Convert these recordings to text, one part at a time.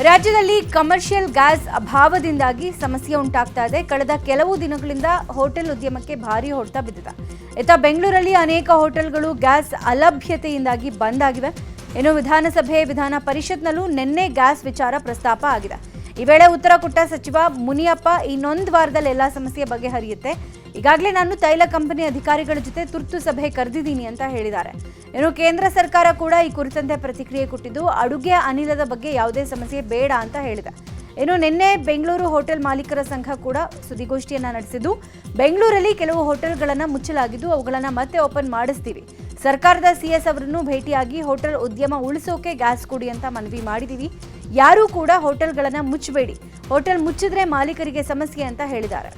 ರಾಜ್ಯದಲ್ಲಿ commercial gas ಅಭಾವದಿಂದಾಗಿ ಸಮಸ್ಯೆ ಉಂಟಾಗ್ತಾ ಇದೆ. ಕಳೆದ ಕೆಲವು ದಿನಗಳಿಂದ ಹೋಟೆಲ್ ಉದ್ಯಮಕ್ಕೆ ಭಾರಿ ಹೊಡೆತ ಬಿದ್ದಿದೆ. ಇತ್ತ ಬೆಂಗಳೂರಲ್ಲಿ ಅನೇಕ ಹೋಟೆಲ್ಗಳು ಗ್ಯಾಸ್ ಅಲಭ್ಯತೆಯಿಂದಾಗಿ ಬಂದ್ ಆಗಿವೆ. ಇನ್ನು ವಿಧಾನಸಭೆ ವಿಧಾನ ಪರಿಷತ್ನಲ್ಲೂ ನಿನ್ನೆ ಗ್ಯಾಸ್ ವಿಚಾರ ಪ್ರಸ್ತಾಪ ಆಗಿದೆ. ಈ ವೇಳೆ ಉತ್ತರ ಕೊಟ್ಟ ಸಚಿವ ಮುನಿಯಪ್ಪ ಇನ್ನೊಂದು ವಾರದಲ್ಲಿ ಎಲ್ಲ ಸಮಸ್ಯೆ ಬಗೆಹರಿಯುತ್ತೆ. ಈಗಾಗಲೇ ನಾನು ತೈಲ ಕಂಪನಿ ಅಧಿಕಾರಿಗಳ ಜೊತೆ ತುರ್ತು ಸಭೆ ಕರೆದಿದ್ದೀನಿ ಅಂತ ಹೇಳಿದ್ದಾರೆ. ಇನ್ನು ಕೇಂದ್ರ ಸರ್ಕಾರ ಕೂಡ ಈ ಕುರಿತಂತೆ ಪ್ರತಿಕ್ರಿಯೆ ಕೊಟ್ಟಿದ್ದು ಅಡುಗೆ ಅನಿಲದ ಬಗ್ಗೆ ಯಾವುದೇ ಸಮಸ್ಯೆ ಬೇಡ ಅಂತ ಹೇಳಿದೆ. ಇನ್ನು ನಿನ್ನೆ ಬೆಂಗಳೂರು ಹೋಟೆಲ್ ಮಾಲೀಕರ ಸಂಘ ಕೂಡ ಸುದ್ದಿಗೋಷ್ಠಿಯನ್ನ ನಡೆಸಿದ್ದು ಬೆಂಗಳೂರಲ್ಲಿ ಕೆಲವು ಹೋಟೆಲ್ಗಳನ್ನು ಮುಚ್ಚಲಾಗಿದ್ದು ಅವುಗಳನ್ನು ಮತ್ತೆ ಓಪನ್ ಮಾಡಿಸ್ತೀವಿ. ಸರ್ಕಾರದ ಸಿಎಸ್ ಅವರನ್ನು ಭೇಟಿಯಾಗಿ ಹೋಟೆಲ್ ಉದ್ಯಮ ಉಳಿಸೋಕೆ ಗ್ಯಾಸ್ ಕೊಡಿ ಅಂತ ಮನವಿ ಮಾಡಿದೀವಿ. ಯಾರೂ ಕೂಡ ಹೋಟೆಲ್ಗಳನ್ನು ಮುಚ್ಚಬೇಡಿ, ಹೋಟೆಲ್ ಮುಚ್ಚಿದ್ರೆ ಮಾಲೀಕರಿಗೆ ಸಮಸ್ಯೆ ಅಂತ ಹೇಳಿದ್ದಾರೆ.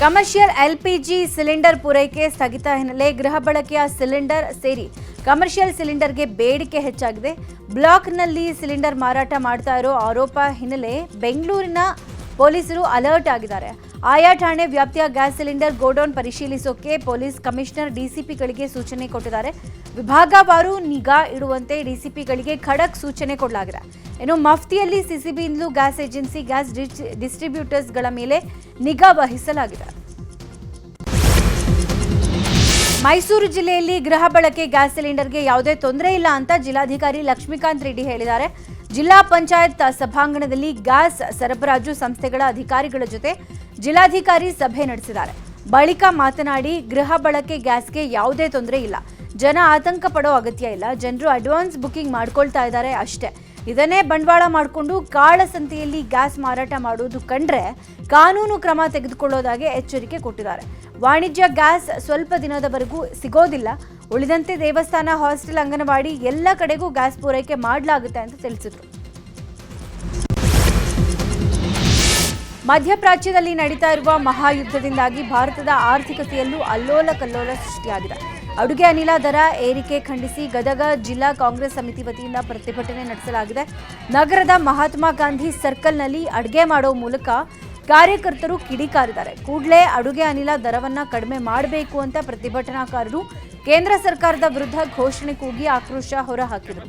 ಕಮರ್ಷಿಯಲ್ ಎಲ್ಪಿಜಿ ಸಿಲಿಂಡರ್ ಪೂರೈಕೆ ಸ್ಥಗಿತ ಹಿನ್ನೆಲೆ ಗೃಹ ಬಳಕೆಯ ಸಿಲಿಂಡರ್ ಸೇರಿ ಕಮರ್ಷಿಯಲ್ ಸಿಲಿಂಡರ್ಗೆ ಬೇಡಿಕೆ ಹೆಚ್ಚಾಗಿದೆ. ಬ್ಲಾಕ್ನಲ್ಲಿ ಸಿಲಿಂಡರ್ ಮಾರಾಟ ಮಾಡ್ತಾ ಇರೋ ಆರೋಪ ಹಿನ್ನೆಲೆ ಬೆಂಗಳೂರಿನ ಪೊಲೀಸರು ಅಲರ್ಟ್ ಆಗಿದ್ದಾರೆ. ಆಯಾ ಠಾಣೆ ವ್ಯಾಪ್ತಿಯ ಗ್ಯಾಸ್ ಸಿಲಿಂಡರ್ ಗೋಡೌನ್ ಪರಿಶೀಲಿಸೋಕೆ ಪೊಲೀಸ್ ಕಮಿಷನರ್ ಡಿಸಿಪಿಗಳಿಗೆ ಸೂಚನೆ ಕೊಟ್ಟಿದ್ದಾರೆ. ವಿಭಾಗವಾರು ನಿಗಾ ಇಡುವಂತೆ ಡಿಸಿಪಿಗಳಿಗೆ ಖಡಕ್ ಸೂಚನೆ ಕೊಡಲಾಗಿದೆ. ಇನ್ನು ಮಫ್ತಿಯಲ್ಲಿ ಸಿಸಿಬಿಯಿಂದಲೂ ಗ್ಯಾಸ್ ಏಜೆನ್ಸಿ, ಗ್ಯಾಸ್ ಡಿಸ್ಟ್ರಿಬ್ಯೂಟರ್ಸ್ಗಳ ಮೇಲೆ ನಿಗಾ ವಹಿಸಲಾಗಿದೆ. ಮೈಸೂರು ಜಿಲ್ಲೆಯಲ್ಲಿ ಗೃಹ ಬಳಕೆ ಗ್ಯಾಸ್ ಸಿಲಿಂಡರ್ಗೆ ಯಾವುದೇ ತೊಂದರೆ ಇಲ್ಲ ಅಂತ ಜಿಲ್ಲಾಧಿಕಾರಿ ಲಕ್ಷ್ಮೀಕಾಂತ್ ರೆಡ್ಡಿ ಹೇಳಿದ್ದಾರೆ. ಜಿಲ್ಲಾ ಪಂಚಾಯತ್ ಸಭಾಂಗಣದಲ್ಲಿ ಗ್ಯಾಸ್ ಸರಬರಾಜು ಸಂಸ್ಥೆಗಳ ಅಧಿಕಾರಿಗಳ ಜೊತೆ ಜಿಲ್ಲಾಧಿಕಾರಿ ಸಭೆ ನಡೆಸಿದ್ದಾರೆ. ಬಳಿಕ ಮಾತನಾಡಿ, ಗೃಹ ಬಳಕೆ ಗ್ಯಾಸ್ಗೆ ಯಾವುದೇ ತೊಂದರೆ ಇಲ್ಲ, ಜನ ಆತಂಕ ಪಡೋ ಅಗತ್ಯ ಇಲ್ಲ, ಜನರು ಅಡ್ವಾನ್ಸ್ ಬುಕಿಂಗ್ ಮಾಡ್ಕೊಳ್ತಾ ಇದ್ದಾರೆ ಅಷ್ಟೇ. ಇದನ್ನೇ ಬಂಡವಾಳ ಮಾಡಿಕೊಂಡು ಕಾಳಸಂತೆಯಲ್ಲಿ ಗ್ಯಾಸ್ ಮಾರಾಟ ಮಾಡುವುದು ಕಂಡ್ರೆ ಕಾನೂನು ಕ್ರಮ ತೆಗೆದುಕೊಳ್ಳೋದಾಗಿ ಎಚ್ಚರಿಕೆ ಕೊಟ್ಟಿದ್ದಾರೆ. ವಾಣಿಜ್ಯ ಗ್ಯಾಸ್ ಸ್ವಲ್ಪ ದಿನದವರೆಗೂ ಸಿಗೋದಿಲ್ಲ, ಉಳಿದಂತೆ ದೇವಸ್ಥಾನ, ಹಾಸ್ಟೆಲ್, ಅಂಗನವಾಡಿ ಎಲ್ಲ ಕಡೆಗೂ ಗ್ಯಾಸ್ ಪೂರೈಕೆ ಮಾಡಲಾಗುತ್ತೆ ಅಂತ ತಿಳಿಸಿದರು. ಮಧ್ಯಪ್ರಾಚ್ಯದಲ್ಲಿ ನಡೀತಾ ಇರುವ ಮಹಾಯುದ್ಧದಿಂದಾಗಿ ಭಾರತದ ಆರ್ಥಿಕತೆಯಲ್ಲೂ ಅಲ್ಲೋಲ ಕಲ್ಲೋಲ ಸೃಷ್ಟಿಯಾಗಿದೆ. ಅಡುಗೆ ಅನಿಲ ದರ ಏರಿಕೆ ಖಂಡಿಸಿ ಗದಗ ಜಿಲ್ಲಾ ಕಾಂಗ್ರೆಸ್ ಸಮಿತಿ ವತಿಯಿಂದ ಪ್ರತಿಭಟನೆ ನಡೆಸಲಾಗಿದೆ. ನಗರದ ಮಹಾತ್ಮ ಗಾಂಧಿ ಸರ್ಕಲ್ನಲ್ಲಿ ಅಡುಗೆ ಮಾಡೋ ಮೂಲಕ ಕಾರ್ಯಕರ್ತರು ಕಿಡಿಕಾರಿದ್ದಾರೆ. ಕೂಡಲೇ ಅಡುಗೆ ಅನಿಲ ದರವನ್ನ ಕಡಿಮೆ ಮಾಡಬೇಕು ಅಂತ ಪ್ರತಿಭಟನಾಕಾರರು ಕೇಂದ್ರ ಸರ್ಕಾರದ ವಿರುದ್ಧ ಘೋಷಣೆ ಕೂಗಿ ಆಕ್ರೋಶ ಹೊರಹಾಕಿದರು.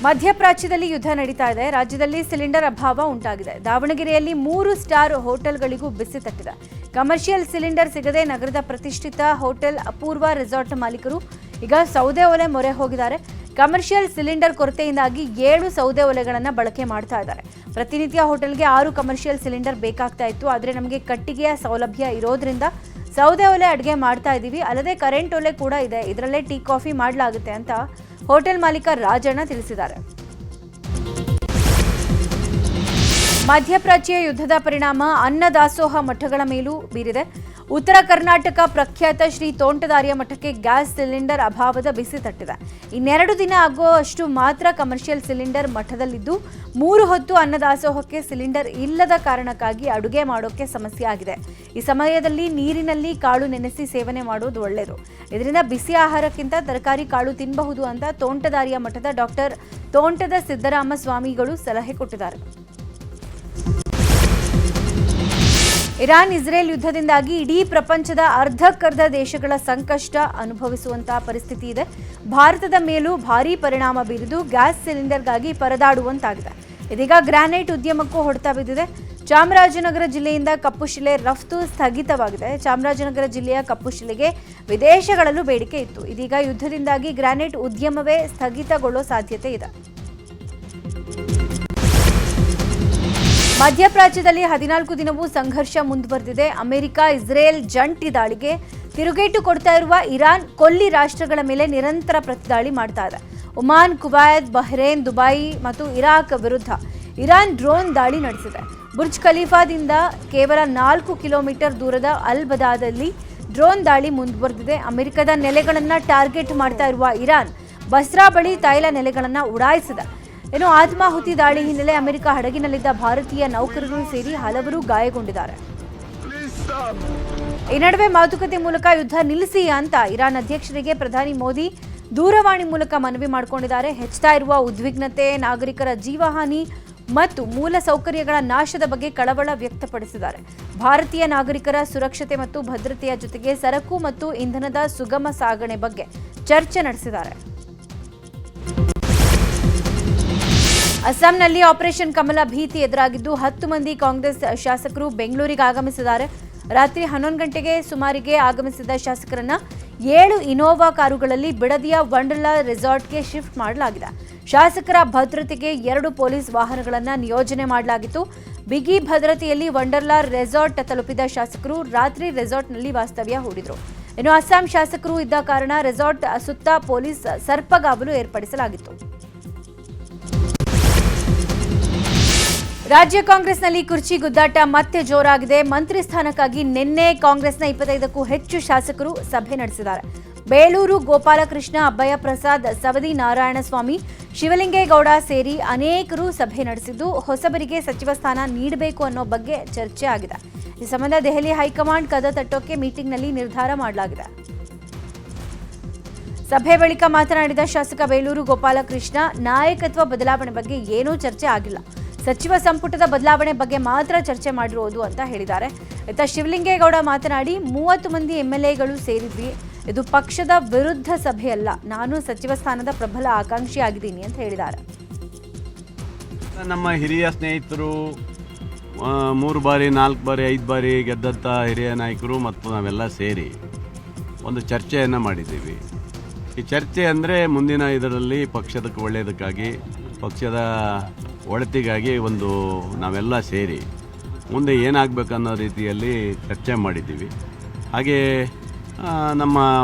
ಮಧ್ಯಪ್ರಾಚ್ಯದಲ್ಲಿ ಯುದ್ಧ ನಡೀತಾ ಇದೆ. ರಾಜ್ಯದಲ್ಲಿ ಸಿಲಿಂಡರ್ ಅಭಾವ ಉಂಟಾಗಿದೆ. ದಾವಣಗೆರೆಯಲ್ಲಿ 3 ಸ್ಟಾರ್ ಹೋಟೆಲ್ಗಳಿಗೂ ಬಿಸಿ ತಟ್ಟಿದೆ. ಕಮರ್ಷಿಯಲ್ ಸಿಲಿಂಡರ್ ಸಿಗದೆ ನಗರದ ಪ್ರತಿಷ್ಠಿತ ಹೋಟೆಲ್ ಅಪೂರ್ವ ರೆಸಾರ್ಟ್ ಮಾಲೀಕರು ಈಗ ಸೌದೆ ಒಲೆ ಮೊರೆ ಹೋಗಿದ್ದಾರೆ. ಕಮರ್ಷಿಯಲ್ ಸಿಲಿಂಡರ್ ಕೊರತೆಯಿಂದಾಗಿ 7 ಸೌದೆ ಒಲೆಗಳನ್ನು ಬಳಕೆ ಮಾಡ್ತಾ ಇದ್ದಾರೆ. ಪ್ರತಿನಿತ್ಯ ಹೋಟೆಲ್ಗೆ 6 ಕಮರ್ಷಿಯಲ್ ಸಿಲಿಂಡರ್ ಬೇಕಾಗ್ತಾ ಇತ್ತು. ಆದರೆ ನಮಗೆ ಕಟ್ಟಿಗೆಯ ಸೌಲಭ್ಯ ಇರೋದ್ರಿಂದ ಸೌದೆ ಒಲೆ ಅಡುಗೆ ಮಾಡ್ತಾ ಇದ್ದೀವಿ. ಅಲ್ಲದೆ ಕರೆಂಟ್ ಒಲೆ ಕೂಡ ಇದೆ, ಇದರಲ್ಲೇ ಟೀ ಕಾಫಿ ಮಾಡಲಾಗುತ್ತೆ ಅಂತ ಹೋಟೆಲ್ ಮಾಲೀಕ ರಾಜಣ್ಣ ತಿಳಿಸಿದ್ದಾರೆ. ಮಧ್ಯಪ್ರಾಚ್ಯ ಯುದ್ಧದ ಪರಿಣಾಮ ಅನ್ನದಾಸೋಹ ಮಠಗಳ ಮೇಲೂ ಬೀರಿದೆ. ಉತ್ತರ ಕರ್ನಾಟಕ ಪ್ರಖ್ಯಾತ ಶ್ರೀ ತೋಂಟದಾರ್ಯ ಮಠಕ್ಕೆ ಗ್ಯಾಸ್ ಸಿಲಿಂಡರ್ ಅಭಾವದ ಬಿಸಿ ತಟ್ಟಿದೆ. ಇನ್ನೆರಡು ದಿನ ಆಗುವಷ್ಟು ಮಾತ್ರ ಕಮರ್ಷಿಯಲ್ ಸಿಲಿಂಡರ್ ಮಠದಲ್ಲಿದ್ದು 3 ಹೊತ್ತು ಅನ್ನದಾಸೋಹಕ್ಕೆ ಸಿಲಿಂಡರ್ ಇಲ್ಲದ ಕಾರಣಕ್ಕಾಗಿ ಅಡುಗೆ ಮಾಡೋಕೆ ಸಮಸ್ಯೆ ಆಗಿದೆ. ಈ ಸಮಯದಲ್ಲಿ ನೀರಿನಲ್ಲಿ ಕಾಳು ನೆನೆಸಿ ಸೇವನೆ ಮಾಡೋದು ಒಳ್ಳೆಯದು. ಇದರಿಂದ ಬಿಸಿ ಆಹಾರಕ್ಕಿಂತ ತರಕಾರಿ ಕಾಳು ತಿನ್ನಬಹುದು ಅಂತ ತೋಂಟದಾರ್ಯ ಮಠದ ಡಾಕ್ಟರ್ ತೋಂಟದ ಸಿದ್ದರಾಮ ಸ್ವಾಮಿಗಳು ಸಲಹೆ ಕೊಟ್ಟಿದ್ದಾರೆ. ಇರಾನ್ ಇಸ್ರೇಲ್ ಯುದ್ಧದಿಂದಾಗಿ ಇಡೀ ಪ್ರಪಂಚದ ಅರ್ಧಕ್ಕರ್ಧ ದೇಶಗಳ ಸಂಕಷ್ಟ ಅನುಭವಿಸುವಂತಹ ಪರಿಸ್ಥಿತಿ ಇದೆ. ಭಾರತದ ಮೇಲೂ ಭಾರೀ ಪರಿಣಾಮ ಬೀರಿದು ಗ್ಯಾಸ್ ಸಿಲಿಂಡರ್ಗಾಗಿ ಪರದಾಡುವಂತಾಗಿದೆ. ಇದೀಗ ಗ್ರಾನೈಟ್ ಉದ್ಯಮಕ್ಕೂ ಹೊಡೆತ ಬಿದ್ದಿದೆ. ಚಾಮರಾಜನಗರ ಜಿಲ್ಲೆಯಿಂದ ಕಪ್ಪುಶಿಲೆ ರಫ್ತು ಸ್ಥಗಿತವಾಗಿದೆ. ಚಾಮರಾಜನಗರ ಜಿಲ್ಲೆಯ ಕಪ್ಪುಶಿಲೆಗೆ ವಿದೇಶಗಳಲ್ಲೂ ಬೇಡಿಕೆ ಇತ್ತು. ಇದೀಗ ಯುದ್ಧದಿಂದಾಗಿ ಗ್ರಾನೈಟ್ ಉದ್ಯಮವೇ ಸ್ಥಗಿತಗೊಳ್ಳೋ ಸಾಧ್ಯತೆ ಇದೆ. ಮಧ್ಯಪ್ರಾಚ್ಯದಲ್ಲಿ 14 ದಿನವೂ ಸಂಘರ್ಷ ಮುಂದುವರೆದಿದೆ. ಅಮೆರಿಕ ಇಸ್ರೇಲ್ ಜಂಟಿ ದಾಳಿಗೆ ತಿರುಗೇಟು ಕೊಡ್ತಾ ಇರುವ ಇರಾನ್ ಕೊಲ್ಲಿ ರಾಷ್ಟ್ರಗಳ ಮೇಲೆ ನಿರಂತರ ಪ್ರತಿದಾಳಿ ಮಾಡ್ತಾ ಇದೆ. ಒಮಾನ್, ಕುವೈತ್, ಬಹ್ರೇನ್, ದುಬೈ ಮತ್ತು ಇರಾಕ್ ವಿರುದ್ಧ ಇರಾನ್ ಡ್ರೋನ್ ದಾಳಿ ನಡೆಸಿದೆ. ಬುರ್ಜ್ ಖಲೀಫಾದಿಂದ ಕೇವಲ 4 ಕಿಲೋಮೀಟರ್ ದೂರದ ಅಲ್ ಬದಾದಲ್ಲಿ ಡ್ರೋನ್ ದಾಳಿ ಮುಂದುವರೆದಿದೆ. ಅಮೆರಿಕದ ನೆಲೆಗಳನ್ನು ಟಾರ್ಗೆಟ್ ಮಾಡ್ತಾ ಇರುವ ಇರಾನ್ ಬಸ್ರಾ ಬಳಿ ತೈಲ ನೆಲೆಗಳನ್ನು ಉಡಾಯಿಸಿದೆ. ಇನ್ನು ಆತ್ಮಾಹುತಿ ದಾಳಿ ಹಿನ್ನೆಲೆ ಅಮೆರಿಕ ಹಡಗಿನಲ್ಲಿದ್ದ ಭಾರತೀಯ ನೌಕರರು ಸೇರಿ ಹಲವರು ಗಾಯಗೊಂಡಿದ್ದಾರೆ. ಈ ನಡುವೆ ಮಾತುಕತೆ ಮೂಲಕ ಯುದ್ಧ ನಿಲ್ಲಿಸಿ ಅಂತ ಇರಾನ್ ಅಧ್ಯಕ್ಷರಿಗೆ ಪ್ರಧಾನಿ ಮೋದಿ ದೂರವಾಣಿ ಮೂಲಕ ಮನವಿ ಮಾಡಿಕೊಂಡಿದ್ದಾರೆ. ಹೆಚ್ಚುತ್ತಾ ಇರುವ ಉದ್ವಿಗ್ನತೆ, ನಾಗರಿಕರ ಜೀವಹಾನಿ ಮತ್ತು ಮೂಲ ಸೌಕರ್ಯಗಳ ನಾಶದ ಬಗ್ಗೆ ಕಳವಳ ವ್ಯಕ್ತಪಡಿಸಿದ್ದಾರೆ. ಭಾರತೀಯ ನಾಗರಿಕರ ಸುರಕ್ಷತೆ ಮತ್ತು ಭದ್ರತೆಯ ಜೊತೆಗೆ ಸರಕು ಮತ್ತು ಇಂಧನದ ಸುಗಮ ಸಾಗಣೆ ಬಗ್ಗೆ ಚರ್ಚೆ ನಡೆಸಿದ್ದಾರೆ. ಅಸ್ಸಾಂನಲ್ಲಿ ಆಪರೇಷನ್ ಕಮಲ ಭೀತಿ ಎದುರಾಗಿದ್ದು 10 ಮಂದಿ ಕಾಂಗ್ರೆಸ್ ಶಾಸಕರು ಬೆಂಗಳೂರಿಗೆ ಆಗಮಿಸಿದ್ದಾರೆ. ರಾತ್ರಿ 11 ಗಂಟೆಗೆ ಸುಮಾರಿಗೆ ಆಗಮಿಸಿದ ಶಾಸಕರನ್ನ 7 ಇನೋವಾ ಕಾರುಗಳಲ್ಲಿ ಬಿಡದಿಯ ವಂಡರ್ಲಾ ರೆಸಾರ್ಟ್ಗೆ ಶಿಫ್ಟ್ ಮಾಡಲಾಗಿದೆ. ಶಾಸಕರ ಭದ್ರತೆಗೆ 2 ಪೊಲೀಸ್ ವಾಹನಗಳನ್ನು ನಿಯೋಜನೆ ಮಾಡಲಾಗಿತ್ತು. ಬಿಗಿ ಭದ್ರತೆಯಲ್ಲಿ ವಂಡರ್ಲಾ ರೆಸಾರ್ಟ್ ತಲುಪಿದ ಶಾಸಕರು ರಾತ್ರಿ ರೆಸಾರ್ಟ್ನಲ್ಲಿ ವಾಸ್ತವ್ಯ ಹೂಡಿದ್ರು. ಇನ್ನು ಅಸ್ಸಾಂ ಶಾಸಕರು ಇದ್ದ ಕಾರಣ ರೆಸಾರ್ಟ್ ಸುತ್ತ ಪೊಲೀಸ್ ಸರ್ಪಗಾವಲು ಏರ್ಪಡಿಸಲಾಗಿತ್ತು. ರಾಜ್ಯ ಕಾಂಗ್ರೆಸ್ನಲ್ಲಿ ಕುರ್ಚಿ ಗುದ್ದಾಟ ಮತ್ತೆ ಜೋರಾಗಿದೆ. ಮಂತ್ರಿ ಸ್ಥಾನಕ್ಕಾಗಿ ನಿನ್ನೆ ಕಾಂಗ್ರೆಸ್ನ 25ಕ್ಕೂ ಹೆಚ್ಚು ಶಾಸಕರು ಸಭೆ ನಡೆಸಿದ್ದಾರೆ. ಬೇಳೂರು ಗೋಪಾಲಕೃಷ್ಣ, ಅಬ್ಬಯ್ಯ ಪ್ರಸಾದ್, ಸವದಿ ನಾರಾಯಣಸ್ವಾಮಿ, ಶಿವಲಿಂಗೇಗೌಡ ಸೇರಿ ಅನೇಕರು ಸಭೆ ನಡೆಸಿದ್ದು ಹೊಸಬರಿಗೆ ಸಚಿವ ಸ್ಥಾನ ನೀಡಬೇಕು ಅನ್ನೋ ಬಗ್ಗೆ ಚರ್ಚೆ ಆಗಿದೆ. ಈ ಸಂಬಂಧ ದೆಹಲಿ ಹೈಕಮಾಂಡ್ ಕದ ತಟ್ಟೋಕೆ ಮೀಟಿಂಗ್ನಲ್ಲಿ ನಿರ್ಧಾರ ಮಾಡಲಾಗಿದೆ. ಸಭೆ ಬಳಿಕ ಮಾತನಾಡಿದ ಶಾಸಕ ಬೇಳೂರು ಗೋಪಾಲಕೃಷ್ಣ, ನಾಯಕತ್ವ ಬದಲಾವಣೆ ಬಗ್ಗೆ ಏನೂ ಚರ್ಚೆ ಆಗಿಲ್ಲ. ಸಚಿವ ಸಂಪುಟದ ಬದಲಾವಣೆ ಬಗ್ಗೆ ಮಾತ್ರ ಚರ್ಚೆ ಮಾಡಿರುವುದು ಅಂತ ಹೇಳಿದ್ದಾರೆ. ಇತ್ತ ಶಿವಲಿಂಗೇಗೌಡ ಮಾತನಾಡಿ 30 ಮಂದಿ MLAಗಳು ಸೇರಿದ್ವಿ. ಇದು ಪಕ್ಷದ ವಿರುದ್ಧ ಸಭೆಯಲ್ಲ. ನಾನು ಸಚಿವ ಸ್ಥಾನದ ಪ್ರಬಲ ಆಕಾಂಕ್ಷಿಯಾಗಿದ್ದೀನಿ ಅಂತ ಹೇಳಿದ್ದಾರೆ. ನಮ್ಮ ಹಿರಿಯ ಸ್ನೇಹಿತರು 3 ಬಾರಿ 4 ಬಾರಿ 5 ಬಾರಿ ಗೆದ್ದಂಥ ಹಿರಿಯ ನಾಯಕರು ಮತ್ತು ನಾವೆಲ್ಲ ಸೇರಿ ಒಂದು ಚರ್ಚೆಯನ್ನು ಮಾಡಿದ್ದೀವಿ. ಈ ಚರ್ಚೆ ಅಂದರೆ ಮುಂದಿನ ಇದರಲ್ಲಿ ಪಕ್ಷದ ಒಳ್ಳೆಯದಕ್ಕಾಗಿ, ಪಕ್ಷದ ಒಳಿತಿಗಾಗಿ ನಾವೆಲ್ಲ ಸೇರಿ ಮುಂದೆ ಏನಾಗಬೇಕನ್ನೋ ರೀತಿಯಲ್ಲಿ ಚರ್ಚೆ ಮಾಡಿದ್ದೀವಿ. ಹಾಗೆ ನಮ್ಮ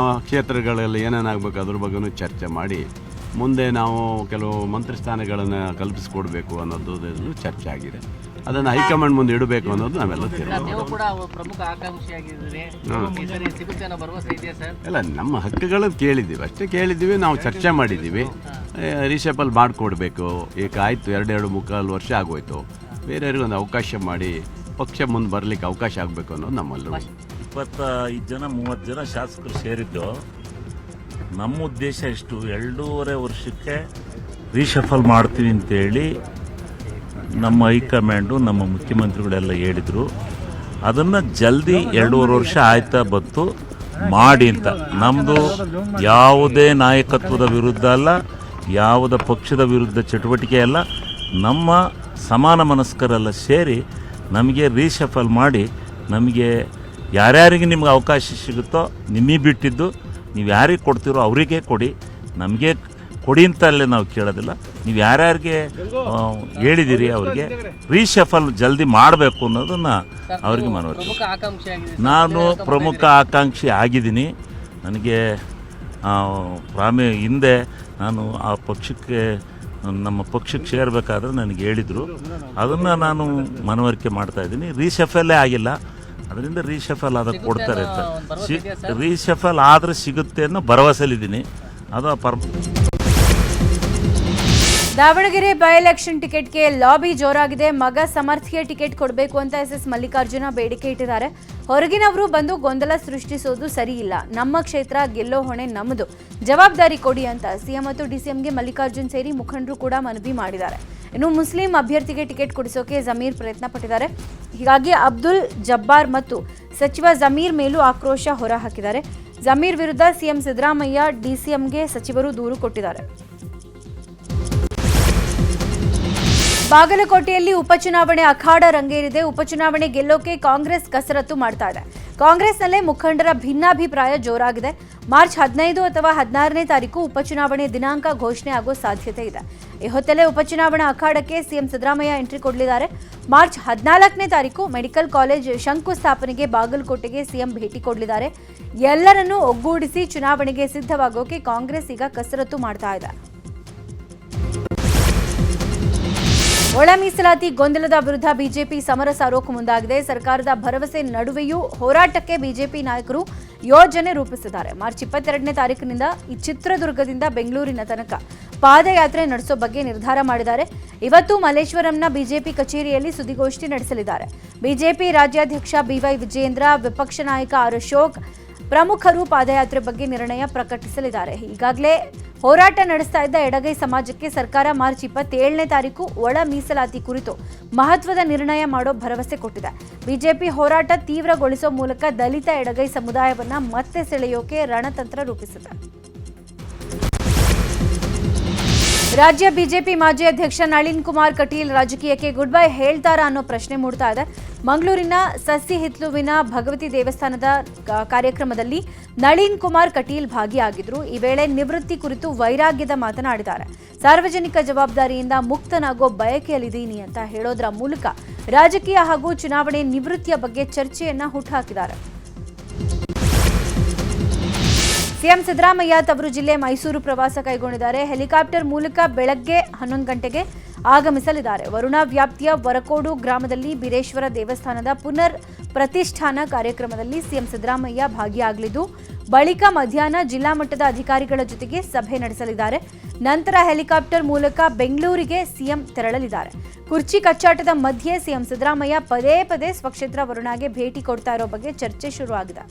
ಕ್ಷೇತ್ರಗಳಲ್ಲಿ ಏನೇನಾಗಬೇಕು ಅದ್ರ ಬಗ್ಗೆನೂ ಚರ್ಚೆ ಮಾಡಿ ಮುಂದೆ ನಾವು ಕೆಲವು ಮಂತ್ರಿ ಸ್ಥಾನಗಳನ್ನು ಕಲ್ಪಿಸಿಕೊಡ್ಬೇಕು ಅನ್ನೋದು ಚರ್ಚೆ ಆಗಿದೆ. ಅದನ್ನು ಹೈಕಮಾಂಡ್ ಮುಂದೆ ಇಡಬೇಕು ಅನ್ನೋದು ನಾವೆಲ್ಲ ಎಲ್ಲ ನಮ್ಮ ಹಕ್ಕುಗಳನ್ನು ಕೇಳಿದ್ದೀವಿ, ಅಷ್ಟೇ ಕೇಳಿದ್ದೀವಿ. ನಾವು ಚರ್ಚೆ ಮಾಡಿದ್ದೀವಿ. ರೀಶಫಲ್ ಮಾಡಿಕೊಡ್ಬೇಕು. ಈಗ ಆಯಿತು, 2.5 ವರ್ಷ ಆಗೋಯ್ತು. ಬೇರೆಯವ್ರಿಗೆ ಒಂದು ಅವಕಾಶ ಮಾಡಿ ಪಕ್ಷ ಮುಂದೆ ಬರಲಿಕ್ಕೆ ಅವಕಾಶ ಆಗಬೇಕು ಅನ್ನೋದು ನಮ್ಮಲ್ಲೂ. 25 ಜನ 30 ಜನ ಶಾಸಕರು ಸೇರಿದ್ದು. ನಮ್ಮ ಉದ್ದೇಶ ಇಷ್ಟು, 2.5 ವರ್ಷಕ್ಕೆ ರೀಶಫಲ್ ಮಾಡ್ತೀವಿ ಅಂತೇಳಿ ನಮ್ಮ ಹೈಕಮಾಂಡು, ನಮ್ಮ ಮುಖ್ಯಮಂತ್ರಿಗಳೆಲ್ಲ ಹೇಳಿದರು. ಅದನ್ನು ಜಲ್ದಿ 2.5 ವರ್ಷ ಆಯ್ತಾ ಬಂತು ಮಾಡಿ ಅಂತ. ನಮ್ಮದು ಯಾವುದೇ ನಾಯಕತ್ವದ ವಿರುದ್ಧ ಅಲ್ಲ, ಯಾವುದೇ ಪಕ್ಷದ ವಿರುದ್ಧ ಚಟುವಟಿಕೆ ಅಲ್ಲ. ನಮ್ಮ ಸಮಾನ ಮನಸ್ಕರೆಲ್ಲ ಸೇರಿ ನಮಗೆ ರೀಶಫಲ್ ಮಾಡಿ, ನಮಗೆ ಯಾರ್ಯಾರಿಗೆ ನಿಮ್ಗೆ ಅವಕಾಶ ಸಿಗುತ್ತೋ ನಿಮಗೆ ಬಿಟ್ಟಿದ್ದು, ನೀವು ಯಾರಿಗೆ ಕೊಡ್ತೀರೋ ಅವರಿಗೆ ಕೊಡಿ, ನಮಗೆ ಕೊಡಿ ಅಂತಲ್ಲೇ ನಾವು ಕೇಳೋದಿಲ್ಲ. ನೀವು ಯಾರ್ಯಾರಿಗೆ ಹೇಳಿದ್ದೀರಿ ಅವರಿಗೆ ರೀಶಫಲ್ ಜಲ್ದಿ ಮಾಡಬೇಕು ಅನ್ನೋದನ್ನು ಅವ್ರಿಗೆ ಮನವರಿಕೆ. ನಾನು ಪ್ರಮುಖ ಆಕಾಂಕ್ಷಿ ಆಗಿದ್ದೀನಿ. ನನಗೆ ಹಿಂದೆ ನಾನು ಆ ಪಕ್ಷಕ್ಕೆ, ನಮ್ಮ ಪಕ್ಷಕ್ಕೆ ಸೇರಬೇಕಾದ್ರೆ ನನಗೆ ಹೇಳಿದರು. ಅದನ್ನು ನಾನು ಮನವರಿಕೆ ಮಾಡ್ತಾಯಿದ್ದೀನಿ. ರೀಶಫಲ್ಲೇ ಆಗಿಲ್ಲ, ಅದರಿಂದ ರೀಶಫಲ್ ಅದಕ್ಕೆ ಕೊಡ್ತಾರೆ ಅಂತ. ರೀಶಫಲ್ ಆದರೆ ಸಿಗುತ್ತೆ ಅನ್ನೋ ಭರವಸೆಲಿದ್ದೀನಿ. ಅದು ದಾವಣಗೆರೆ ಬೈ ಎಲೆಕ್ಷನ್ ಟಿಕೆಟ್ಗೆ ಲಾಬಿ ಜೋರಾಗಿದೆ. ಮಗ ಸಮರ್ಥಿಗೆ ಟಿಕೆಟ್ ಕೊಡಬೇಕು ಅಂತ SS ಮಲ್ಲಿಕಾರ್ಜುನ ಬೇಡಿಕೆ ಇಟ್ಟಿದ್ದಾರೆ. ಹೊರಗಿನವರು ಬಂದು ಗೊಂದಲ ಸೃಷ್ಟಿಸೋದು ಸರಿಯಿಲ್ಲ. ನಮ್ಮ ಕ್ಷೇತ್ರ ಗೆಲ್ಲೋ ಹೊಣೆ ನಮ್ಮದು, ಜವಾಬ್ದಾರಿ ಕೊಡಿ ಅಂತ CM ಮತ್ತು DCMಗೆ ಮಲ್ಲಿಕಾರ್ಜುನ್ ಸೇರಿ ಮುಖಂಡರು ಕೂಡ ಮನವಿ ಮಾಡಿದ್ದಾರೆ. ಇನ್ನು ಮುಸ್ಲಿಂ ಅಭ್ಯರ್ಥಿಗೆ ಟಿಕೆಟ್ ಕೊಡಿಸೋಕೆ ಜಮೀರ್ ಪ್ರಯತ್ನ ಪಟ್ಟಿದ್ದಾರೆ. ಹೀಗಾಗಿ ಅಬ್ದುಲ್ ಜಬ್ಬಾರ್ ಮತ್ತು ಸಚಿವ ಜಮೀರ್ ಮೇಲೂ ಆಕ್ರೋಶ ಹೊರಹಾಕಿದ್ದಾರೆ. ಜಮೀರ್ ವಿರುದ್ಧ CM ಸಿದ್ದರಾಮಯ್ಯ, DCMಗೆ ಸಚಿವರು ದೂರು ಕೊಟ್ಟಿದ್ದಾರೆ. ಬಾಗಲಕೋಟೆಯಲ್ಲಿ ಉಪಚುನಾವಣೆ ಅಖಾಡ ರಂಗೇರಿದೆ. ಉಪಚುನಾವಣೆ ಗೆಲ್ಲೋಕೆ ಕಾಂಗ್ರೆಸ್ ಕಸರತ್ತು ಮಾಡ್ತಾ ಇದೆ. ಕಾಂಗ್ರೆಸ್ನಲ್ಲೇ ಮುಖಂಡರ ಭಿನ್ನಾಭಿಪ್ರಾಯ ಜೋರಾಗಿದೆ. ಮಾರ್ಚ್ 15 ಅಥವಾ 16ನೇ ತಾರೀಕು ಉಪಚುನಾವಣೆ ದಿನಾಂಕ ಘೋಷಣೆ ಆಗೋ ಸಾಧ್ಯತೆ ಇದೆ. ಈ ಹೊತ್ತಲ್ಲೇ ಉಪಚುನಾವಣಾ ಅಖಾಡಕ್ಕೆ CM ಸಿದ್ದರಾಮಯ್ಯ ಎಂಟ್ರಿ ಕೊಡಲಿದ್ದಾರೆ. ಮಾರ್ಚ್ 14ನೇ ತಾರೀಕು ಮೆಡಿಕಲ್ ಕಾಲೇಜ್ ಶಂಕುಸ್ಥಾಪನೆಗೆ ಬಾಗಲಕೋಟೆಗೆ CM ಭೇಟಿ ಕೊಡಲಿದ್ದಾರೆ. ಎಲ್ಲರನ್ನೂ ಒಗ್ಗೂಡಿಸಿ ಚುನಾವಣೆಗೆ ಸಿದ್ಧವಾಗೋಕೆ ಕಾಂಗ್ರೆಸ್ ಈಗ ಕಸರತ್ತು ಮಾಡ್ತಾ ಇದೆ. ಒಳ ಮೀಸಲಾತಿ ಗೊಂದಲದ ವಿರುದ್ಧ ಬಿಜೆಪಿ ಸಮರ ಸಾರೋಕೆ ಮುಂದಾಗಿದೆ. ಸರ್ಕಾರದ ಭರವಸೆ ನಡುವೆಯೂ ಹೋರಾಟಕ್ಕೆ ಬಿಜೆಪಿ ನಾಯಕರು ಯೋಜನೆ ರೂಪಿಸಿದ್ದಾರೆ. ಮಾರ್ಚ್ 22ನೇ ತಾರೀಕಿನಿಂದ ಈ ಚಿತ್ರದುರ್ಗದಿಂದ ಬೆಂಗಳೂರಿನ ತನಕ ಪಾದಯಾತ್ರೆ ನಡೆಸೋ ಬಗ್ಗೆ ನಿರ್ಧಾರ ಮಾಡಿದ್ದಾರೆ. ಇವತ್ತು ಮಲ್ಲೇಶ್ವರಂನ ಬಿಜೆಪಿ ಕಚೇರಿಯಲ್ಲಿ ಸುದ್ದಿಗೋಷ್ಠಿ ನಡೆಸಲಿದ್ದಾರೆ. ಬಿಜೆಪಿ ರಾಜ್ಯಾಧ್ಯಕ್ಷ BY ವಿಜಯೇಂದ್ರ, ವಿಪಕ್ಷ ನಾಯಕ R ಅಶೋಕ್ ಪ್ರಮುಖರು ಪಾದಯಾತ್ರೆ ಬಗ್ಗೆ ನಿರ್ಣಯ ಪ್ರಕಟಿಸಲಿದ್ದಾರೆ. ಈಗಾಗಲೇ ಹೋರಾಟ ನಡೆಸ್ತಾ ಇದ್ದ ಎಡಗೈ ಸಮಾಜಕ್ಕೆ ಸರ್ಕಾರ ಮಾರ್ಚ್ 27ನೇ ತಾರೀಕು ಒಳ ಮೀಸಲಾತಿ ಕುರಿತು ಮಹತ್ವದ ನಿರ್ಣಯ ಮಾಡೋ ಭರವಸೆ ಕೊಟ್ಟಿದೆ. ಬಿಜೆಪಿ ಹೋರಾಟ ತೀವ್ರಗೊಳಿಸೋ ಮೂಲಕ ದಲಿತ ಎಡಗೈ ಸಮುದಾಯವನ್ನ ಮತ್ತೆ ಸೆಳೆಯೋಕೆ ರಣತಂತ್ರ ರೂಪಿಸಿದೆ. ರಾಜ್ಯ ಬಿಜೆಪಿ ಮಾಜಿ ಅಧ್ಯಕ್ಷ ನಳಿನ್ ಕುಮಾರ್ ಕಟೀಲ್ ರಾಜಕೀಯಕ್ಕೆ ಗುಡ್ ಬೈ ಹೇಳ್ತಾರಾ ಅನ್ನೋ ಪ್ರಶ್ನೆ ಮೂಡ್ತಾ ಇದೆ. ಮಂಗಳೂರಿನ ಸಸಿ ಹಿತ್ಲುವಿನ ಭಗವತಿ ದೇವಸ್ಥಾನದ ಕಾರ್ಯಕ್ರಮದಲ್ಲಿ ನಳಿನ್ ಕುಮಾರ್ ಕಟೀಲ್ ಭಾಗಿಯಾಗಿದ್ರು. ಈ ವೇಳೆ ನಿವೃತ್ತಿ ಕುರಿತು ವೈರಾಗ್ಯದ ಮಾತನಾಡಿದ್ದಾರೆ. ಸಾರ್ವಜನಿಕ ಜವಾಬ್ದಾರಿಯಿಂದ ಮುಕ್ತನಾಗೋ ಬಯಕೆಯಲ್ಲಿದ್ದೀನಿ ಅಂತ ಹೇಳೋದ್ರ ಮೂಲಕ ರಾಜಕೀಯ ಹಾಗೂ ಚುನಾವಣೆ ನಿವೃತ್ತಿಯ ಬಗ್ಗೆ ಚರ್ಚೆಯನ್ನ ಹುಟ್ಟುಹಾಕಿದ್ದಾರೆ. ಸಿಎಂ ಸಿದ್ದರಾಮಯ್ಯ ತವರು ಜಿಲ್ಲೆ ಮೈಸೂರು ಪ್ರವಾಸ ಕೈಗೊಂಡಿದ್ದಾರೆ. ಹೆಲಿಕಾಪ್ಟರ್ ಮೂಲಕ ಬೆಳಗ್ಗೆ 11 ಗಂಟೆಗೆ ಆಗಮಿಸಲಿದ್ದಾರೆ. ವರುಣಾ ವ್ಯಾಪ್ತಿಯ ವರಕೋಡು ಗ್ರಾಮದಲ್ಲಿ ಬೀರೇಶ್ವರ ದೇವಸ್ಥಾನದ ಪುನರ್ ಪ್ರತಿಷ್ಠಾನ ಕಾರ್ಯಕ್ರಮದಲ್ಲಿ ಸಿಎಂ ಸಿದ್ದರಾಮಯ್ಯ ಭಾಗಿಯಾಗಲಿದ್ದು, ಬಳಿಕ ಮಧ್ಯಾಹ್ನ ಜಿಲ್ಲಾ ಮಟ್ಟದ ಅಧಿಕಾರಿಗಳ ಜೊತೆಗೆ ಸಭೆ ನಡೆಸಲಿದ್ದಾರೆ. ನಂತರ ಹೆಲಿಕಾಪ್ಟರ್ ಮೂಲಕ ಬೆಂಗಳೂರಿಗೆ ಸಿಎಂ ತೆರಳಲಿದ್ದಾರೆ. ಕುರ್ಚಿ ಕಚ್ಚಾಟದ ಮಧ್ಯೆ ಸಿಎಂ ಸಿದ್ದರಾಮಯ್ಯ ಪದೇ ಪದೇ ಸ್ವಕ್ಷೇತ್ರ ವರುಣಾಗೆ ಭೇಟಿ ಕೊಡ್ತಾ ಇರೋ ಬಗ್ಗೆ ಚರ್ಚೆ ಶುರುವಾಗಿದೆ.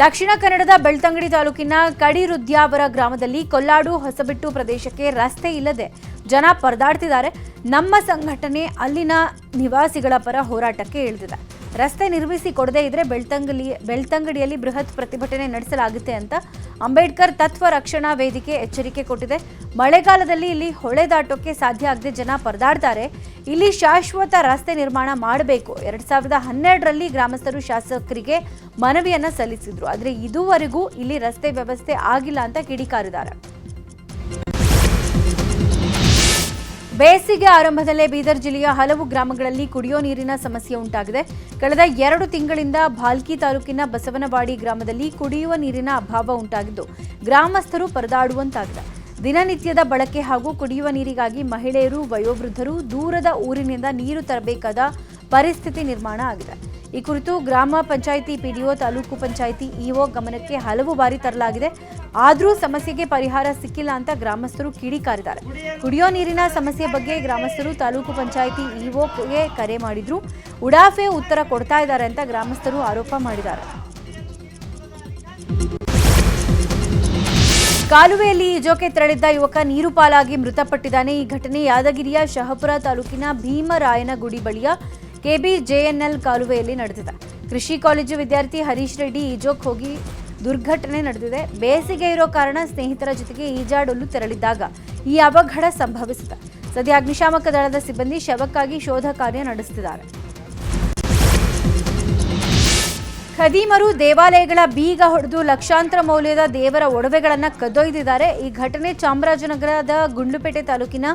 ದಕ್ಷಿಣ ಕನ್ನಡದ ಬೆಳ್ತಂಗಡಿ ತಾಲೂಕಿನ ಕಡಿರುದ್ಯಾವರ ಗ್ರಾಮದಲ್ಲಿ ಕೊಲ್ಲಾಡು ಹೊಸಬಿಟ್ಟು ಪ್ರದೇಶಕ್ಕೆ ರಸ್ತೆ ಇಲ್ಲದೆ ಜನ ಪರದಾಡ್ತಿದ್ದಾರೆ. ನಮ್ಮ ಸಂಘಟನೆ ಅಲ್ಲಿನ ನಿವಾಸಿಗಳ ಪರ ಹೋರಾಟಕ್ಕೆ ಇಳಿದಿದೆ. ರಸ್ತೆ ನಿರ್ಮಿಸಿ ಕೊಡದೇ ಇದ್ರೆ ಬೆಳ್ತಂಗಡಿಯಲ್ಲಿ ಬೃಹತ್ ಪ್ರತಿಭಟನೆ ನಡೆಸಲಾಗುತ್ತೆ ಅಂತ ಅಂಬೇಡ್ಕರ್ ತತ್ವ ರಕ್ಷಣಾ ವೇದಿಕೆ ಎಚ್ಚರಿಕೆ ಕೊಟ್ಟಿದೆ. ಮಳೆಗಾಲದಲ್ಲಿ ಇಲ್ಲಿ ಹೊಳೆ ದಾಟೋಕೆ ಸಾಧ್ಯ ಆಗದೆ ಜನ ಪರದಾಡ್ತಾರೆ. ಇಲ್ಲಿ ಶಾಶ್ವತ ರಸ್ತೆ ನಿರ್ಮಾಣ ಮಾಡಬೇಕು. 2012ರಲ್ಲಿ ಗ್ರಾಮಸ್ಥರು ಶಾಸಕರಿಗೆ ಮನವಿಯನ್ನ ಸಲ್ಲಿಸಿದ್ರು. ಆದರೆ ಇದುವರೆಗೂ ಇಲ್ಲಿ ರಸ್ತೆ ವ್ಯವಸ್ಥೆ ಆಗಿಲ್ಲ ಅಂತ ಕಿಡಿಕಾರಿದ್ದಾರೆ. ಬೇಸಿಗೆ ಆರಂಭದಲ್ಲೇ ಬೀದರ್ ಜಿಲ್ಲೆಯ ಹಲವು ಗ್ರಾಮಗಳಲ್ಲಿ ಕುಡಿಯೋ ನೀರಿನ ಸಮಸ್ಯೆ ಉಂಟಾಗಿದೆ. ಕಳೆದ 2 ತಿಂಗಳಿಂದ ಭಾಲ್ಕಿ ತಾಲೂಕಿನ ಬಸವನವಾಡಿ ಗ್ರಾಮದಲ್ಲಿ ಕುಡಿಯುವ ನೀರಿನ ಅಭಾವ ಉಂಟಾಗಿದ್ದು ಗ್ರಾಮಸ್ಥರು ಪರದಾಡುವಂತಾಗಿದೆ. ದಿನನಿತ್ಯದ ಬಳಕೆ ಹಾಗೂ ಕುಡಿಯುವ ನೀರಿಗಾಗಿ ಮಹಿಳೆಯರು, ವಯೋವೃದ್ಧರು ದೂರದ ಊರಿನಿಂದ ನೀರು ತರಬೇಕಾದ ಪರಿಸ್ಥಿತಿ ನಿರ್ಮಾಣ ಆಗಿದೆ. ಈ ಕುರಿತು ಗ್ರಾಮ ಪಂಚಾಯಿತಿ ಪಿಡಿಒ, ತಾಲೂಕು ಪಂಚಾಯಿತಿ ಇಒ ಗಮನಕ್ಕೆ ಹಲವು ಬಾರಿ ತರಲಾಗಿದೆ. ಆದರೂ ಸಮಸ್ಯೆಗೆ ಪರಿಹಾರ ಸಿಕ್ಕಿಲ್ಲ ಅಂತ ಗ್ರಾಮಸ್ಥರು ಕಿಡಿಕಾರಿದ್ದಾರೆ. ಕುಡಿಯೋ ನೀರಿನ ಸಮಸ್ಯೆ ಬಗ್ಗೆ ಗ್ರಾಮಸ್ಥರು ತಾಲೂಕು ಪಂಚಾಯಿತಿ ಇಒಗೆ ಕರೆ ಮಾಡಿದ್ರು. ಉಡಾಫೆ ಉತ್ತರ ಕೊಡ್ತಾ ಇದ್ದಾರೆ ಅಂತ ಗ್ರಾಮಸ್ಥರು ಆರೋಪ ಮಾಡಿದ್ದಾರೆ. ಕಾಲುವೆಯಲ್ಲಿ ಈಜೋಕೆ ತೆರಳಿದ್ದ ಯುವಕ ನೀರು ಪಾಲಾಗಿ ಮೃತಪಟ್ಟಿದ್ದಾನೆ. ಈ ಘಟನೆ ಯಾದಗಿರಿಯ ಶಹಪುರ ತಾಲೂಕಿನ ಭೀಮರಾಯನಗುಡಿ ಬಳಿಯ ಕೆಬಿಜೆಎನ್ಎಲ್ ಕಾಲುವೆಯಲ್ಲಿ ನಡೆದಿದೆ. ಕೃಷಿ ಕಾಲೇಜು ವಿದ್ಯಾರ್ಥಿ ಹರೀಶ್ ರೆಡ್ಡಿ ಈಜೋಕ್ ಹೋಗಿ ದುರ್ಘಟನೆ ನಡೆದಿದೆ. ಬೇಸಿಗೆ ಇರೋ ಕಾರಣ ಸ್ನೇಹಿತರ ಜೊತೆಗೆ ಈಜಾಡಲು ತೆರಳಿದ್ದಾಗ ಈ ಅವಘಡ ಸಂಭವಿಸಿದೆ. ಸದ್ಯ ಅಗ್ನಿಶಾಮಕ ದಳದ ಸಿಬ್ಬಂದಿ ಶವಕ್ಕಾಗಿ ಶೋಧ ಕಾರ್ಯ ನಡೆಸುತ್ತಿದ್ದಾರೆ. ಖದೀಮರು ದೇವಾಲಯಗಳ ಬೀಗ ಹೊಡೆದು ಲಕ್ಷಾಂತರ ಮೌಲ್ಯದ ದೇವರ ಒಡವೆಗಳನ್ನು ಕದ್ದೊಯ್ದಿದ್ದಾರೆ. ಈ ಘಟನೆ ಚಾಮರಾಜನಗರದ ಗುಂಡ್ಲುಪೇಟೆ ತಾಲೂಕಿನ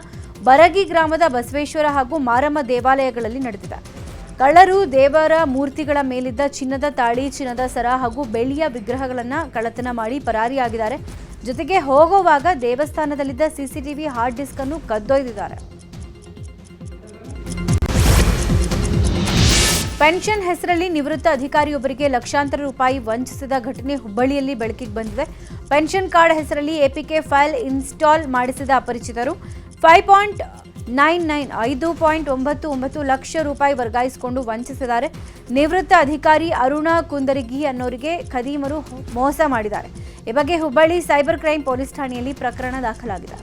ಬರಗಿ ಗ್ರಾಮದ ಬಸವೇಶ್ವರ ಹಾಗೂ ಮಾರಮ್ಮ ದೇವಾಲಯಗಳಲ್ಲಿ ನಡೆದಿದೆ. ಕಳ್ಳರು ದೇವರ ಮೂರ್ತಿಗಳ ಮೇಲಿದ್ದ ಚಿನ್ನದ ತಾಳಿ, ಚಿನ್ನದ ಸರ ಹಾಗೂ ಬೆಳ್ಳಿಯ ವಿಗ್ರಹಗಳನ್ನು ಕಳ್ಳತನ ಮಾಡಿ ಪರಾರಿಯಾಗಿದ್ದಾರೆ. ಜೊತೆಗೆ ಹೋಗುವಾಗ ದೇವಸ್ಥಾನದಲ್ಲಿದ್ದ ಸಿಸಿಟಿವಿ ಹಾರ್ಡ್ ಡಿಸ್ಕ್ ಅನ್ನು ಕದ್ದೊಯ್ದಿದ್ದಾರೆ. ಪೆನ್ಷನ್ ಹೆಸರಲ್ಲಿ ನಿವೃತ್ತ ಅಧಿಕಾರಿಯೊಬ್ಬರಿಗೆ ಲಕ್ಷಾಂತರ ರೂಪಾಯಿ ವಂಚಿಸಿದ ಘಟನೆ ಹುಬ್ಬಳ್ಳಿಯಲ್ಲಿ ಬೆಳಕಿಗೆ ಬಂದಿದೆ. ಪೆನ್ಷನ್ ಕಾರ್ಡ್ ಹೆಸರಲ್ಲಿ ಎಪಿಕೆ ಫೈಲ್ ಇನ್ಸ್ಟಾಲ್ ಮಾಡಿಸಿದ ಅಪರಿಚಿತರು 5.99 ಲಕ್ಷ ರೂಪಾಯಿ ವರ್ಗಾಯಿಸಿಕೊಂಡು ವಂಚಿಸಿದ್ದಾರೆ. ನಿವೃತ್ತ ಅಧಿಕಾರಿ ಅರುಣ ಕುಂದರಿಗಿ ಅನ್ನೋರಿಗೆ ಖದೀಮರು ಮೋಸ ಮಾಡಿದ್ದಾರೆ. ಈ ಬಗ್ಗೆ ಹುಬ್ಬಳ್ಳಿ ಸೈಬರ್ ಕ್ರೈಂ ಪೊಲೀಸ್ ಠಾಣೆಯಲ್ಲಿ ಪ್ರಕರಣ ದಾಖಲಾಗಿದೆ.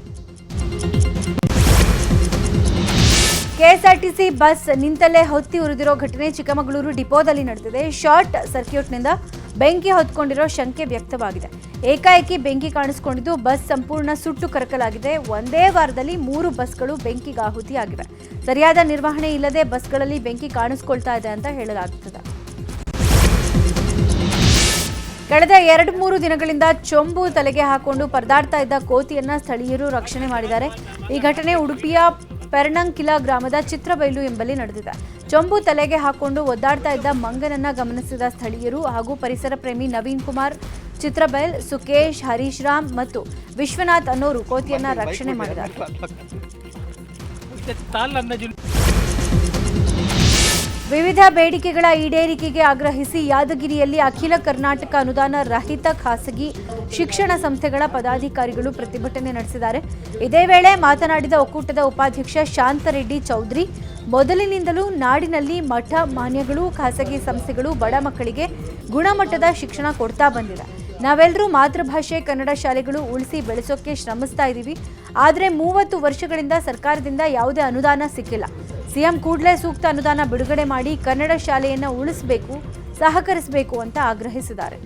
ಕೆಎಸ್ಆರ್ಟಿಸಿ ಬಸ್ ನಿಂತಲ್ಲೇ ಹೊತ್ತಿ ಉರಿದಿರೋ ಘಟನೆ ಚಿಕ್ಕಮಗಳೂರು ಡಿಪೋದಲ್ಲಿ ನಡೆದಿದೆ. ಶಾರ್ಟ್ ಸರ್ಕ್ಯೂಟ್ನಿಂದ ಬೆಂಕಿ ಹೊತ್ಕೊಂಡಿರೋ ಶಂಕೆ ವ್ಯಕ್ತವಾಗಿದೆ. ಏಕಾಏಕಿ ಬೆಂಕಿ ಕಾಣಿಸಿಕೊಂಡಿದ್ದು ಬಸ್ ಸಂಪೂರ್ಣ ಸುಟ್ಟು ಕರಕಲಾಗಿದೆ. ಒಂದೇ ವಾರದಲ್ಲಿ 3 ಬಸ್ಗಳು ಬೆಂಕಿಗಾಹುತಿಯಾಗಿವೆ. ಸರಿಯಾದ ನಿರ್ವಹಣೆ ಇಲ್ಲದೆ ಬಸ್ಗಳಲ್ಲಿ ಬೆಂಕಿ ಕಾಣಿಸಿಕೊಳ್ತಾ ಇದೆ ಅಂತ ಹೇಳಲಾಗುತ್ತದೆ. ಕಳೆದ 2-3 ದಿನಗಳಿಂದ ಚೊಂಬು ತಲೆಗೆ ಹಾಕೊಂಡು ಪರದಾಡ್ತಾ ಇದ್ದ ಕೋತಿಯನ್ನ ಸ್ಥಳೀಯರು ರಕ್ಷಣೆ ಮಾಡಿದ್ದಾರೆ. ಈ ಘಟನೆ ಉಡುಪಿಯ ಪೆರ್ನಂಕಿಲ ಗ್ರಾಮದ ಚಿತ್ರಬೈಲು ಎಂಬಲ್ಲಿ ನಡೆದಿದೆ. ಚೊಂಬು ತಲೆಗೆ ಹಾಕೊಂಡು ಒದ್ದಾಡ್ತಾ ಇದ್ದ ಮಂಗನನ್ನ ಗಮನಿಸಿದ ಸ್ಥಳೀಯರು ಹಾಗೂ ಪರಿಸರ ಪ್ರೇಮಿ ನವೀನ್ ಕುಮಾರ್, ಚಿತ್ರಬೈಲ್, ಸುಕೇಶ್, ಹರೀಶ್ ರಾಮ್ ಮತ್ತು ವಿಶ್ವನಾಥ್ ಅನ್ನೋರು ಕೋತಿಯನ್ನ ರಕ್ಷಣೆ ಮಾಡಿದ್ದಾರೆ. ವಿವಿಧ ಬೇಡಿಕೆಗಳ ಈಡೇರಿಕೆಗೆ ಆಗ್ರಹಿಸಿ ಯಾದಗಿರಿಯಲ್ಲಿ ಅಖಿಲ ಕರ್ನಾಟಕ ಅನುದಾನ ರಹಿತ ಖಾಸಗಿ ಶಿಕ್ಷಣ ಸಂಸ್ಥೆಗಳ ಪದಾಧಿಕಾರಿಗಳು ಪ್ರತಿಭಟನೆ ನಡೆಸಿದ್ದಾರೆ. ಇದೇ ವೇಳೆ ಮಾತನಾಡಿದ ಒಕ್ಕೂಟದ ಉಪಾಧ್ಯಕ್ಷ ಶಾಂತರೆಡ್ಡಿ ಚೌಧರಿ, ಮೊದಲಿನಿಂದಲೂ ನಾಡಿನಲ್ಲಿ ಮಠ ಮಾನ್ಯಗಳು, ಖಾಸಗಿ ಸಂಸ್ಥೆಗಳು ಬಡ ಮಕ್ಕಳಿಗೆ ಗುಣಮಟ್ಟದ ಶಿಕ್ಷಣ ಕೊಡ್ತಾ ಬಂದಿದೆ. ನಾವೆಲ್ಲರೂ ಮಾತೃಭಾಷೆ ಕನ್ನಡ ಶಾಲೆಗಳು ಉಳಿಸಿ ಬೆಳೆಸೋಕೆ ಶ್ರಮಿಸ್ತಾ ಇದ್ದೀವಿ. ಆದರೆ 30 ವರ್ಷಗಳಿಂದ ಸರ್ಕಾರದಿಂದ ಯಾವುದೇ ಅನುದಾನ ಸಿಕ್ಕಿಲ್ಲ. ಸಿಎಂ ಕೂಡಲೇ ಸೂಕ್ತ ಅನುದಾನ ಬಿಡುಗಡೆ ಮಾಡಿ ಕನ್ನಡ ಶಾಲೆಯನ್ನು ಉಳಿಸಬೇಕು, ಸಹಕರಿಸಬೇಕು ಅಂತ ಆಗ್ರಹಿಸಿದ್ದಾರೆ.